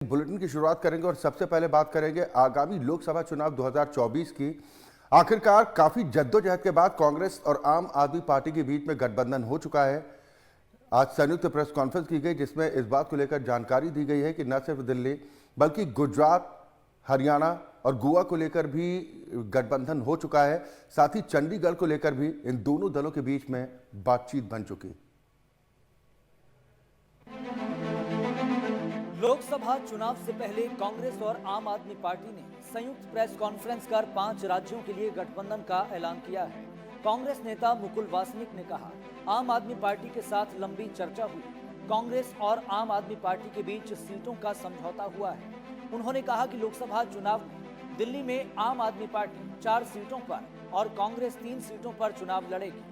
Bulletin की शुरुआत करेंगे और सबसे पहले बात करेंगे आगामी लोकसभा चुनाव 2024 की। आखिरकार काफी जद्दोजहद के बाद कांग्रेस और आम आदमी पार्टी के बीच में गठबंधन हो चुका है। आज संयुक्त प्रेस कॉन्फ्रेंस की गई जिसमें इस बात को लेकर जानकारी दी गई है कि न सिर्फ दिल्ली बल्कि गुजरात, हरियाणा और गोवा को लेकर भी गठबंधन हो चुका है। साथ ही चंडीगढ़ को लेकर भी इन दोनों दलों के बीच में बातचीत बन चुकी। लोकसभा चुनाव से पहले कांग्रेस और आम आदमी पार्टी ने संयुक्त प्रेस कॉन्फ्रेंस कर 5 राज्यों के लिए गठबंधन का ऐलान किया है। कांग्रेस नेता मुकुल वासनिक ने कहा, आम आदमी पार्टी के साथ लंबी चर्चा हुई। कांग्रेस और आम आदमी पार्टी के बीच सीटों का समझौता हुआ है। उन्होंने कहा कि लोकसभा चुनाव में दिल्ली में आम आदमी पार्टी 4 सीटों पर और कांग्रेस 3 सीटों पर चुनाव लड़ेगी।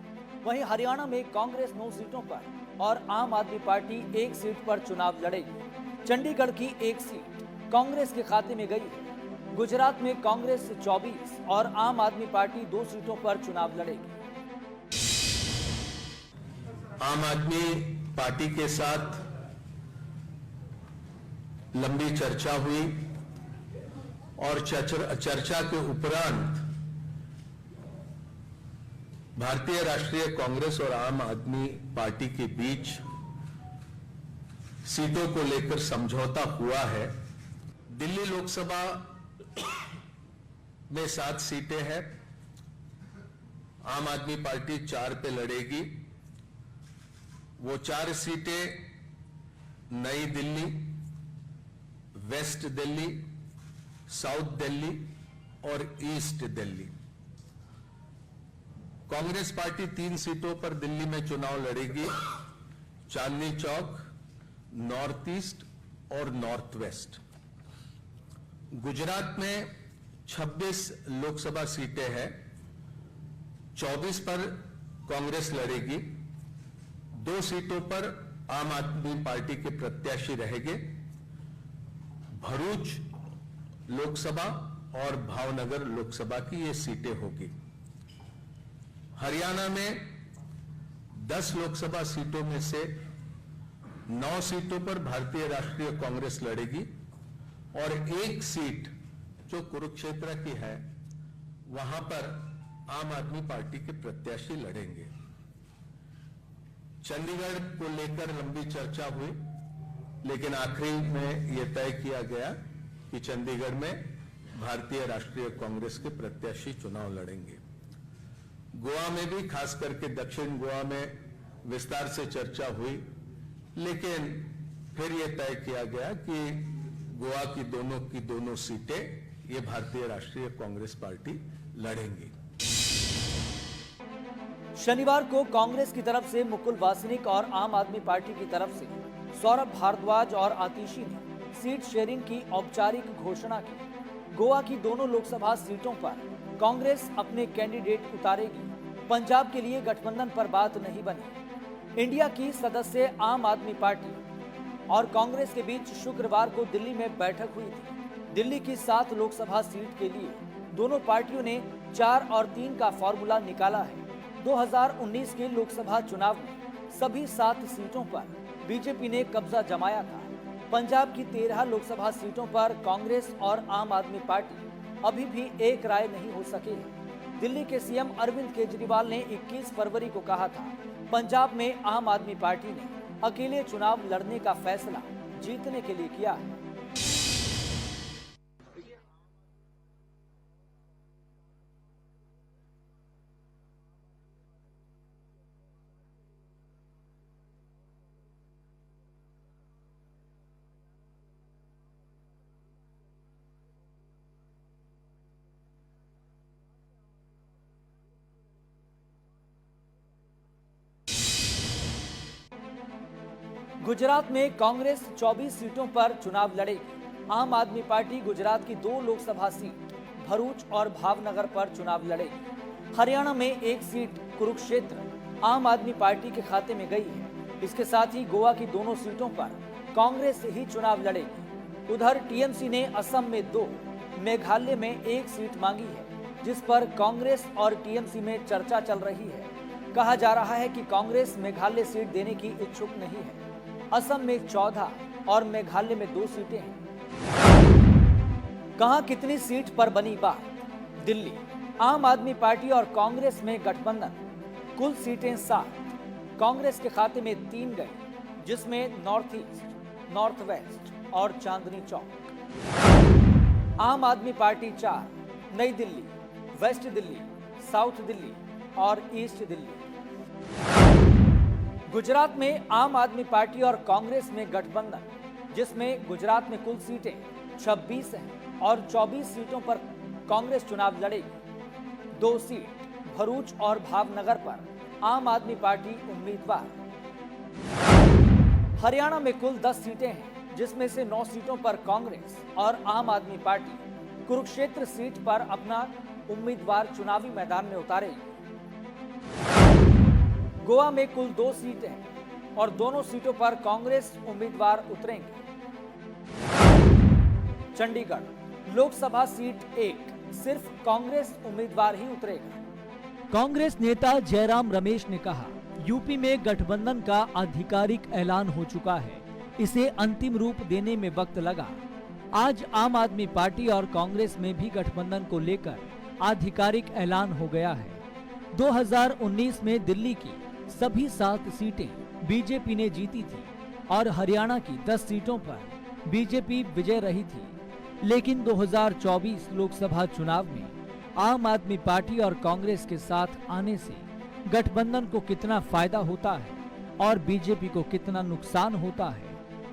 वहीं हरियाणा में कांग्रेस 9 सीटों पर और आम आदमी पार्टी 1 सीट पर चुनाव लड़ेगी। चंडीगढ़ की 1 सीट कांग्रेस के खाते में गई है। गुजरात में कांग्रेस 24 और आम आदमी पार्टी 2 सीटों पर चुनाव लड़ेगी। आम आदमी पार्टी के साथ लंबी चर्चा हुई और चर्चा के उपरांत भारतीय राष्ट्रीय कांग्रेस और आम आदमी पार्टी के बीच सीटों को लेकर समझौता हुआ है। दिल्ली लोकसभा में 7 सीटें हैं। आम आदमी पार्टी 4 पे लड़ेगी। वो 4 सीटें नई दिल्ली, वेस्ट दिल्ली, साउथ दिल्ली और ईस्ट दिल्ली। कांग्रेस पार्टी 3 सीटों पर दिल्ली में चुनाव लड़ेगी, चांदनी चौक, नॉर्थ ईस्ट और नॉर्थ वेस्ट। गुजरात में 26 लोकसभा सीटें हैं। 24 पर कांग्रेस लड़ेगी, 2 सीटों पर आम आदमी पार्टी के प्रत्याशी रहेंगे। भरूच लोकसभा और भावनगर लोकसभा की ये सीटें होगी। हरियाणा में 10 लोकसभा सीटों में से 9 सीटों पर भारतीय राष्ट्रीय कांग्रेस लड़ेगी और 1 सीट जो कुरुक्षेत्र की है वहां पर आम आदमी पार्टी के प्रत्याशी लड़ेंगे। चंडीगढ़ को लेकर लंबी चर्चा हुई, लेकिन आखिरी में यह तय किया गया कि चंडीगढ़ में भारतीय राष्ट्रीय कांग्रेस के प्रत्याशी चुनाव लड़ेंगे। गोवा में भी, खास करके दक्षिण गोवा में विस्तार से चर्चा हुई, लेकिन फिर यह तय किया गया कि गोवा की दोनों सीटें ये भारतीय राष्ट्रीय कांग्रेस पार्टी लड़ेंगी। शनिवार को कांग्रेस की तरफ से मुकुल वासनिक और आम आदमी पार्टी की तरफ से सौरभ भारद्वाज और आतिशी ने सीट शेयरिंग की औपचारिक घोषणा की। गोवा की दोनों लोकसभा सीटों पर कांग्रेस अपने कैंडिडेट उतारेगी। पंजाब के लिए गठबंधन पर बात नहीं बनी। इंडिया की सदस्य आम आदमी पार्टी और कांग्रेस के बीच शुक्रवार को दिल्ली में बैठक हुई थी। दिल्ली की 7 लोकसभा सीट के लिए दोनों पार्टियों ने 4 और 3 का फॉर्मूला निकाला है। 2019 के लोकसभा चुनाव में सभी 7 सीटों पर बीजेपी ने कब्जा जमाया था। पंजाब की 13 लोकसभा सीटों पर कांग्रेस और आम आदमी पार्टी अभी भी एक राय नहीं हो सके हैं। दिल्ली के सीएम अरविंद केजरीवाल ने 21 फरवरी को कहा था, पंजाब में आम आदमी पार्टी ने अकेले चुनाव लड़ने का फैसला जीतने के लिए किया है। गुजरात में कांग्रेस 24 सीटों पर चुनाव लड़ेगी। आम आदमी पार्टी गुजरात की 2 लोकसभा सीट भरूच और भावनगर पर चुनाव लड़ेगी। हरियाणा में 1 सीट कुरुक्षेत्र आम आदमी पार्टी के खाते में गई है। इसके साथ ही गोवा की दोनों सीटों पर कांग्रेस ही चुनाव लड़ेगी। उधर टीएमसी ने असम में 2, मेघालय में 1 सीट मांगी है, जिस पर कांग्रेस और टीएमसी में चर्चा चल रही है। कहा जा रहा है कि कांग्रेस मेघालय सीट देने की इच्छुक नहीं है। असम में 14 और मेघालय में 2 सीटें हैं। कहां कितनी सीट पर बनी बात? दिल्ली, आम आदमी पार्टी और कांग्रेस में गठबंधन, कुल सीटें 7, कांग्रेस के खाते में 3 गई, जिसमें नॉर्थ ईस्ट, नॉर्थ वेस्ट और चांदनी चौक। आम आदमी पार्टी 4, नई दिल्ली, वेस्ट दिल्ली, साउथ दिल्ली और ईस्ट दिल्ली। गुजरात में आम आदमी पार्टी और कांग्रेस में गठबंधन, जिसमें गुजरात में कुल सीटें 26 हैं और 24 सीटों पर कांग्रेस चुनाव लड़ेगी। 2 सीट भरूच और भावनगर पर आम आदमी पार्टी उम्मीदवार। हरियाणा में कुल 10 सीटें हैं, जिसमें से 9 सीटों पर कांग्रेस और आम आदमी पार्टी कुरुक्षेत्र सीट पर अपना उम्मीदवार चुनावी मैदान में उतारेगी। गोवा में कुल 2 सीटें हैं और दोनों सीटों पर कांग्रेस उम्मीदवार उतरेंगे। चंडीगढ़ लोकसभा सीट 1 सिर्फ कांग्रेस उम्मीदवार ही उतरेगा। कांग्रेस नेता जयराम रमेश ने कहा, यूपी में गठबंधन का आधिकारिक ऐलान हो चुका है, इसे अंतिम रूप देने में वक्त लगा। आज आम आदमी पार्टी और कांग्रेस में भी गठबंधन को लेकर आधिकारिक ऐलान हो गया है। 2019 में दिल्ली की सभी 7 सीटें बीजेपी ने जीती थी और हरियाणा की 10 सीटों पर बीजेपी विजय रही थी। लेकिन 2024 लोकसभा चुनाव में आम आदमी पार्टी और कांग्रेस के साथ आने से गठबंधन को कितना फायदा होता है और बीजेपी को कितना नुकसान होता है,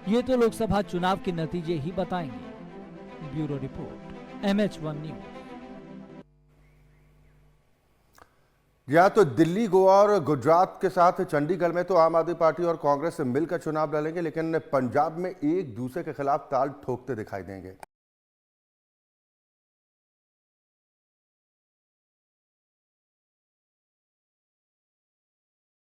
ये तो लोकसभा चुनाव के नतीजे ही बताएंगे। Bureau report, MH1 news. या तो दिल्ली, गोवा और गुजरात के साथ चंडीगढ़ में तो आम आदमी पार्टी और कांग्रेस मिलकर चुनाव लड़ेंगे, लेकिन पंजाब में एक दूसरे के खिलाफ ताल ठोकते दिखाई देंगे।